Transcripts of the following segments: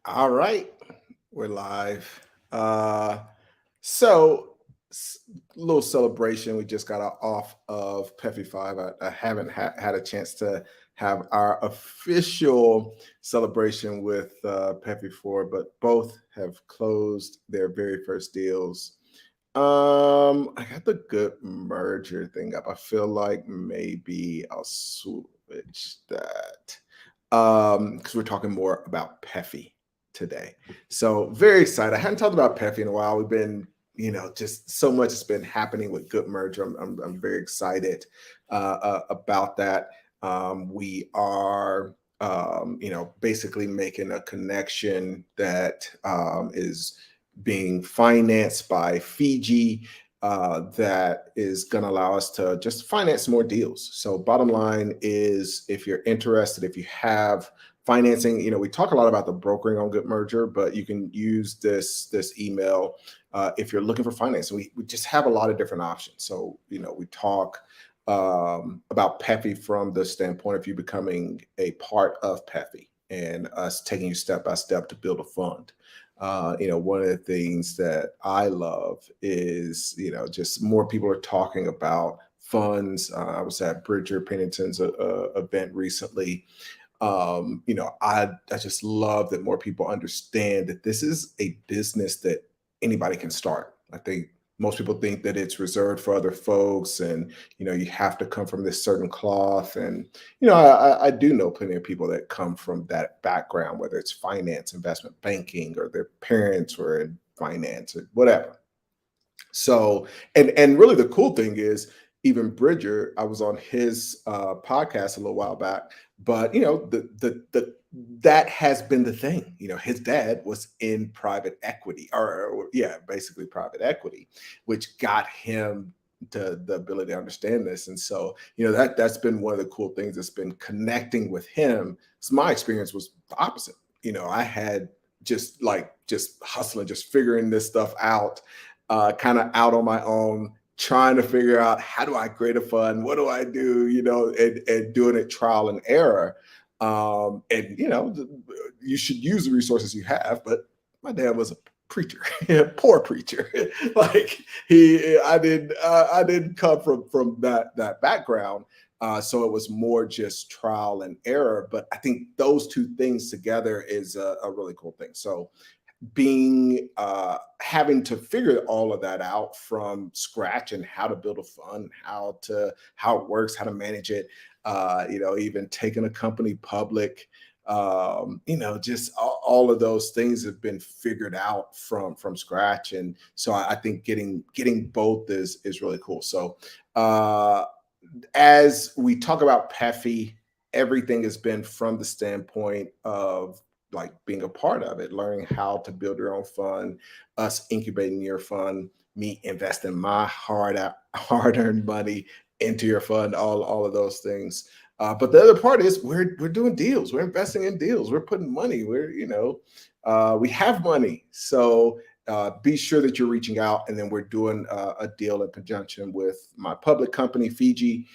All right, we're live. So, s- little celebration. We just got off of PEFI 5. I haven't had a chance to have our official celebration with PEFI 4, but both have closed their very first deals. I got the good merger thing up. I feel like maybe I'll switch that because we're talking more about PEFI today. So very excited. I hadn't talked about PEFI in a while. We've been, just so much has been happening with Good Merger. I'm very excited about that. We are, basically making a connection that is being financed by Fiji. That is going to allow us to just finance more deals. So, bottom line is, if you're interested, if you have financing, we talk a lot about the brokering on Good Merger, but you can use this email if you're looking for financing. We just have a lot of different options. So, we talk about PEFI from the standpoint of you becoming a part of PEFI and us taking you step by step to build a fund. One of the things that I love is, just more people are talking about funds. I was at Bridger Pennington's event recently. I just love that more people understand that this is a business that anybody can start. I think most people think that it's reserved for other folks, and you have to come from this certain cloth. And I do know plenty of people that come from that background, whether it's finance, investment banking, or their parents were in finance or whatever. So, and really the cool thing is, even Bridger, I was on his podcast a little while back, but the that has been the thing. His dad was in private equity, or yeah, basically private equity, which got him to the ability to understand this. And so, that's been one of the cool things that's been connecting with him. So my experience was the opposite. I had just hustling, just figuring this stuff out, kind of out on my own, trying to figure out, how do I create a fund? What do I do? And doing it trial and error. And you should use the resources you have. But my dad was a preacher, poor preacher. Like I didn't come from that background. So it was more just trial and error. But I think those two things together is a really cool thing. So being having to figure all of that out from scratch, and how to build a fund, how it works, how to manage it, even taking a company public, just all of those things have been figured out from scratch. And so I think getting both is really cool. So uh as we talk about PEFI, everything has been from the standpoint of like being a part of it, learning how to build your own fund, us incubating your fund, me investing my hard-earned money into your fund, all of those things. But the other part is, we're doing deals, we're investing in deals, we're putting money, we have money. So be sure that you're reaching out. And then we're doing a deal in conjunction with my public company, Fiji,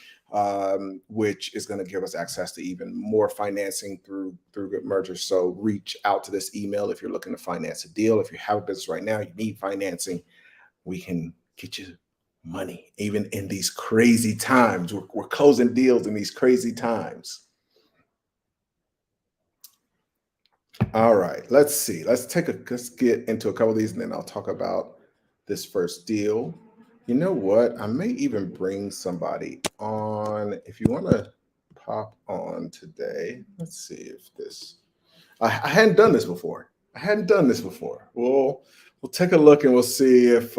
which is going to give us access to even more financing through Good Mergers. So reach out to this email if you're looking to finance a deal. If you have a business right now, you need financing, we can get you money, even in these crazy times. We're closing deals in these crazy times. All right, let's see. Let's get into a couple of these, and then I'll talk about this first deal. You know what? I may even bring somebody on if you want to pop on today. Let's see if this. I hadn't done this before. I hadn't done this before. We'll take a look and we'll see if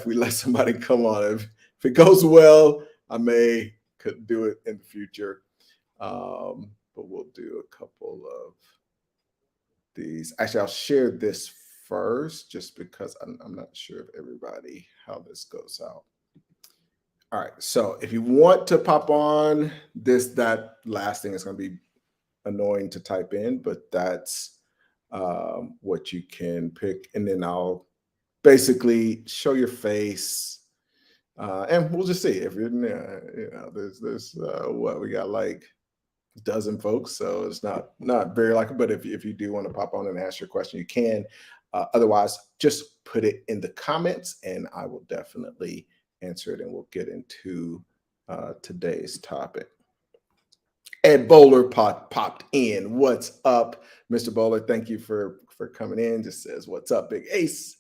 we let somebody come on. If it goes well, I may could do it in the future. But we'll do a couple of these. Actually, I'll share this first, just because I'm not sure of everybody how this goes out. All right. So if you want to pop on this, that last thing is going to be annoying to type in, but that's what you can pick. And then I'll basically show your face. And we'll just see if you're, there's what we got, like dozen folks, so it's not very likely. But if you do want to pop on and ask your question, you can. Otherwise, just put it in the comments, and I will definitely answer it, and we'll get into today's topic. Ed Bowler popped in. What's up, Mr. Bowler? Thank you for coming in. Just says, "What's up, Big Ace?"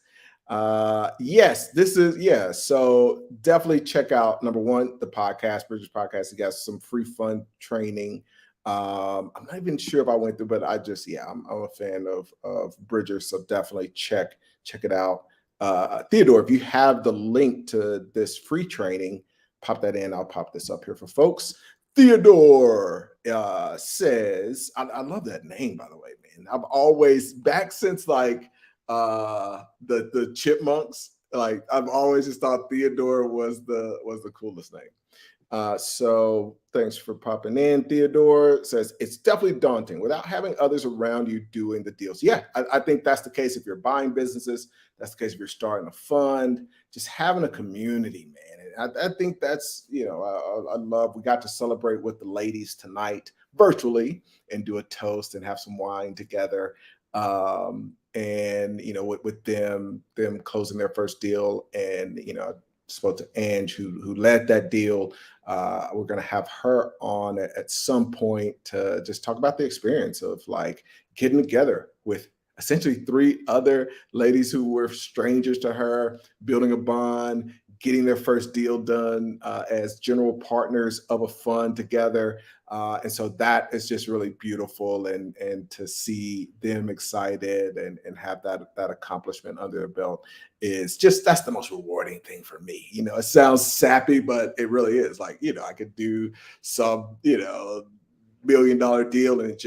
Yes, this is yeah. So definitely check out number one the podcast, Bridges Podcast. You got some free fun training. I'm not even sure if I went through, but I just yeah, I'm a fan of Bridgers, so definitely check it out. Theodore, if you have the link to this free training, pop that in. I'll pop this up here for folks. Theodore says, I love that name, by the way, man. I've always, back since like the Chipmunks, like I've always just thought Theodore was the coolest name. So thanks for popping in. Theodore says it's definitely daunting without having others around you doing the deals. Yeah, I think that's the case if you're buying businesses. That's the case if you're starting a fund. Just having a community, man. I think that's I love. We got to celebrate with the ladies tonight virtually and do a toast and have some wine together. And with them closing their first deal, and spoke to Ange who led that deal. We're going to have her on at some point to just talk about the experience of like getting together with essentially three other ladies who were strangers to her, building a bond, getting their first deal done as general partners of a fund together. And so that is just really beautiful, and to see them excited and have that accomplishment under their belt is just, that's the most rewarding thing for me. It sounds sappy, but it really is. Like, I could do some, $1 million deal, and it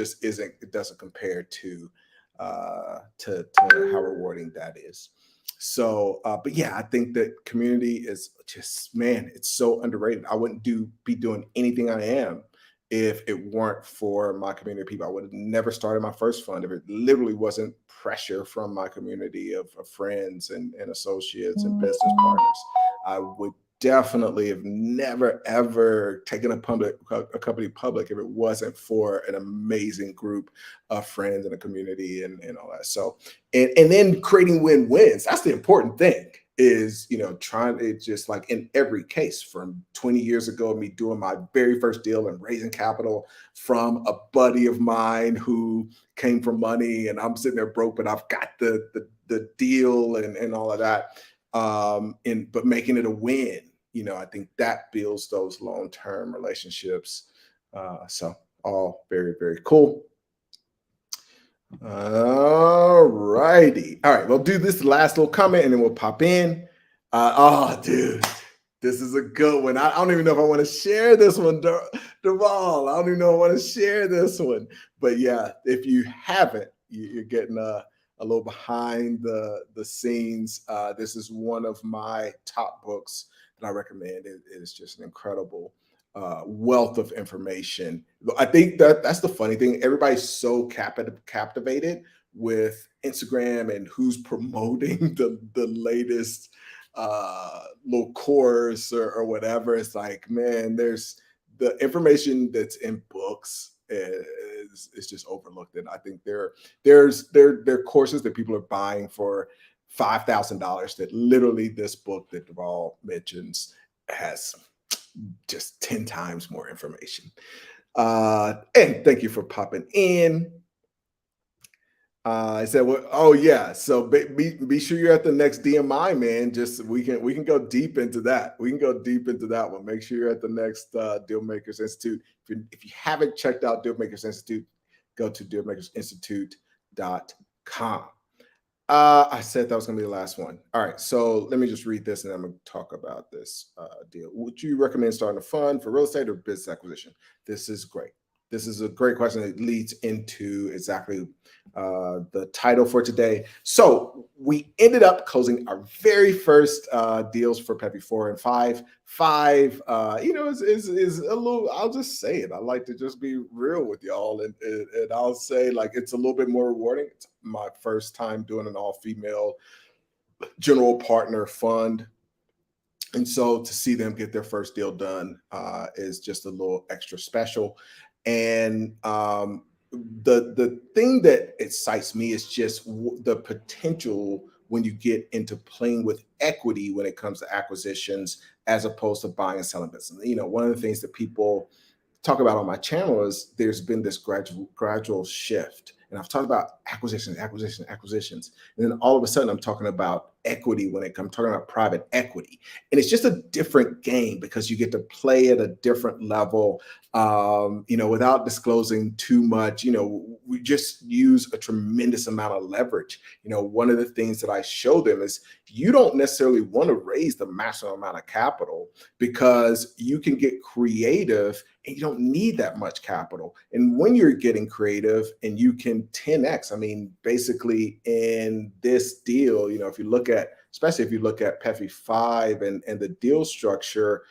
doesn't compare to how rewarding that is. So, but yeah, I think that community is just, man, it's so underrated. I wouldn't be doing anything I am if it weren't for my community of people. I would have never started my first fund if it literally wasn't pressure from my community of friends and associates and business partners. I would definitely have never ever taken a company public if it wasn't for an amazing group of friends and a community and all that. So and then creating win-wins. That's the important thing, is trying it, just like in every case from 20 years ago, me doing my very first deal and raising capital from a buddy of mine who came from money, and I'm sitting there broke, but I've got the deal and all of that. But making it a win, I think that builds those long-term relationships. So all very, very cool. All righty. All right, we'll do this last little comment and then we'll pop in. Oh, dude, this is a good one. I don't even know if I want to share this one, Duval. I don't even know if I want to share this one. But yeah, if you haven't, you're getting a little behind the scenes. This is one of my top books that I recommend. It is just an incredible wealth of information. I think that's the funny thing. Everybody's so captivated with Instagram and who's promoting the latest little course or whatever. It's like, man, there's the information that's in books is just overlooked. And I think there are courses that people are buying for $5,000 that literally this book that Duval mentions has just 10 times more information. And thank you for popping in. I said, well, oh yeah. So be sure you're at the next DMI, man. Just we can go deep into that. We can go deep into that one. Make sure you're at the next Dealmakers Institute. If you haven't checked out Dealmakers Institute, go to dealmakersinstitute.com. I said that was going to be the last one. All right, so let me just read this and I'm going to talk about this deal. Would you recommend starting a fund for real estate or business acquisition? This is great. This is a great question that leads into exactly the title for today. So we ended up closing our very first deals for PEFI 4 and 5. 5, is a little, I'll just say it. I like to just be real with y'all. And I'll say, like, it's a little bit more rewarding. It's my first time doing an all-female general partner fund. And so to see them get their first deal done is just a little extra special. And the thing that excites me is just the potential when you get into playing with equity when it comes to acquisitions as opposed to buying and selling business. One of the things that people talk about on my channel is there's been this gradual shift. And I've talked about acquisitions. And then all of a sudden I'm talking about equity I'm talking about private equity. And it's just a different game because you get to play at a different level, without disclosing too much. We just use a tremendous amount of leverage. One of the things that I show them is you don't necessarily want to raise the maximum amount of capital because you can get creative and you don't need that much capital. And when you're getting creative and you can 10x, I mean, basically in this deal, especially if you look at PEFI 5 and the deal structure,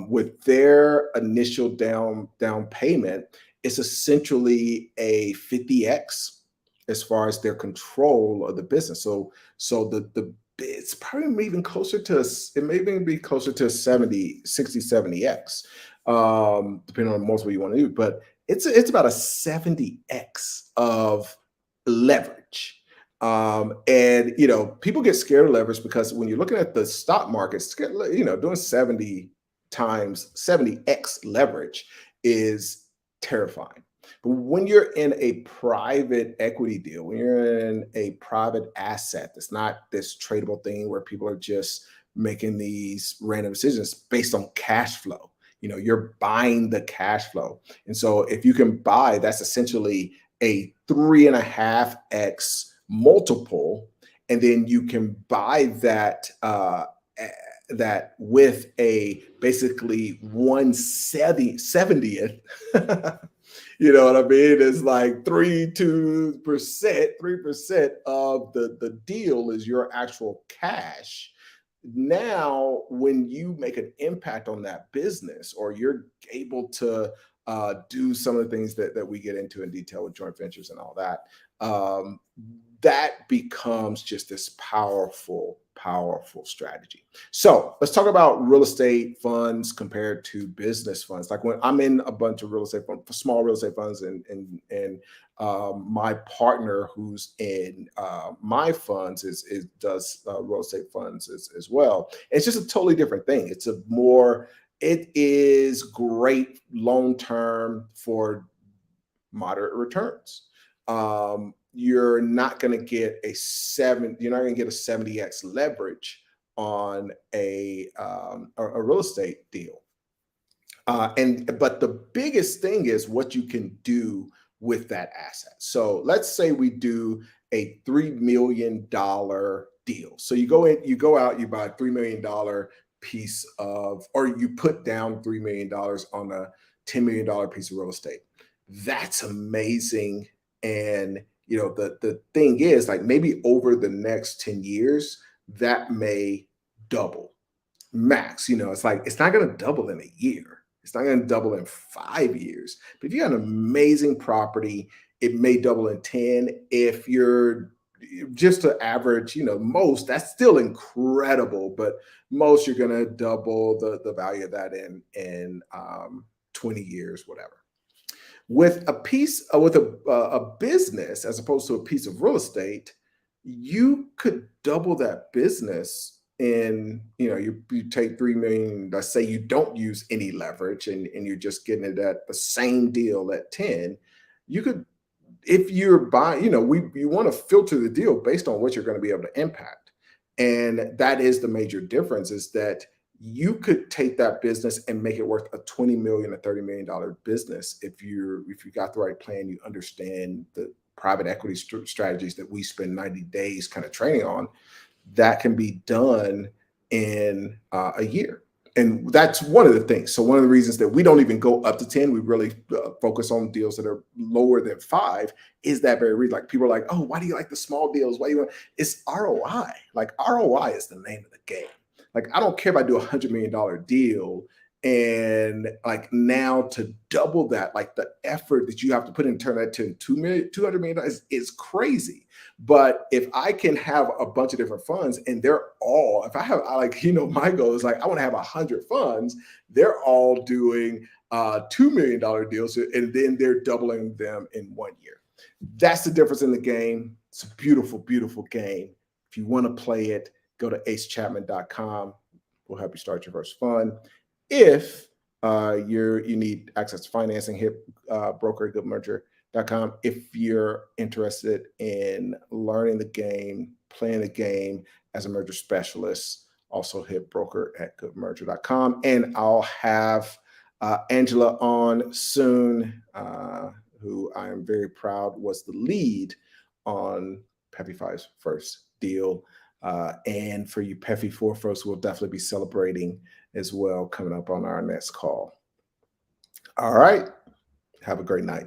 with their initial down payment, it's essentially a 50x as far as their control of the business. So the it's probably even closer to, it may even be closer to 70x, depending on the multiple you want to do. But it's about a 70x of leverage. And people get scared of leverage because when you're looking at the stock markets, doing 70x leverage is terrifying. But when you're in a private equity deal, when you're in a private asset, it's not this tradable thing where people are just making these random decisions based on cash flow. You're buying the cash flow. And so if you can buy, that's essentially a 3.5x multiple. And then you can buy that with a basically 1/70th. You know what I mean? It's like 3% of the deal is your actual cash. Now, when you make an impact on that business, or you're able to do some of the things that we get into in detail with joint ventures and all that, that becomes just this powerful strategy. So let's talk about real estate funds compared to business funds. Like when I'm in a bunch of real estate funds, small real estate funds, and my partner who's in my funds does real estate funds as well. It's just a totally different thing. It is great long term for moderate returns. You're not going to get a 70x leverage on a real estate deal. But the biggest thing is what you can do with that asset. So let's say we do a $3 million deal. So you go out, you buy a $3 million piece of, or you put down $3 million on a $10 million piece of real estate. That's amazing. And the thing is, like, maybe over the next 10 years, that may double max. It's like, it's not going to double in a year. It's not going to double in 5 years. But if you have an amazing property, it may double in 10. If you're just to average, most, that's still incredible. But most, you're going to double the value of that in 20 years, whatever. With a business, as opposed to a piece of real estate, you could double that business in, you take 3 million, let's say you don't use any leverage and you're just getting it at the same deal at 10. You could, if you're buying, you want to filter the deal based on what you're going to be able to impact. And that is the major difference, is that you could take that business and make it worth a $20 million or $30 million business if you got the right plan. You understand the private equity strategies that we spend 90 days kind of training on. That can be done in a year. And that's one of the things. So one of the reasons that we don't even go up to 10, we really focus on deals that are lower than 5, is that very reason. Like, people are like, oh, why do you like the small deals? Why do you want? It's ROI. Like, ROI is the name of the game. Like, I don't care if I do $100 million deal And like now to double that, like the effort that you have to put in turn that to 200 million is crazy. But if I can have a bunch of different funds and they're all, if I have like, my goal is like I want to have 100 funds, they're all doing $2 million deals, and then they're doubling them in 1 year. That's the difference in the game. It's a beautiful, beautiful game. If you want to play it, go to acechapman.com. We'll help you start your first fund. If you need access to financing, hit broker at goodmerger.com. If you're interested in learning the game, playing the game as a merger specialist, also hit broker at goodmerger.com. And I'll have Angela on soon, who I am very proud was the lead on PEFI first deal. And for you PEFI 4 folks, we'll definitely be celebrating as well coming up on our next call. All right. Have a great night.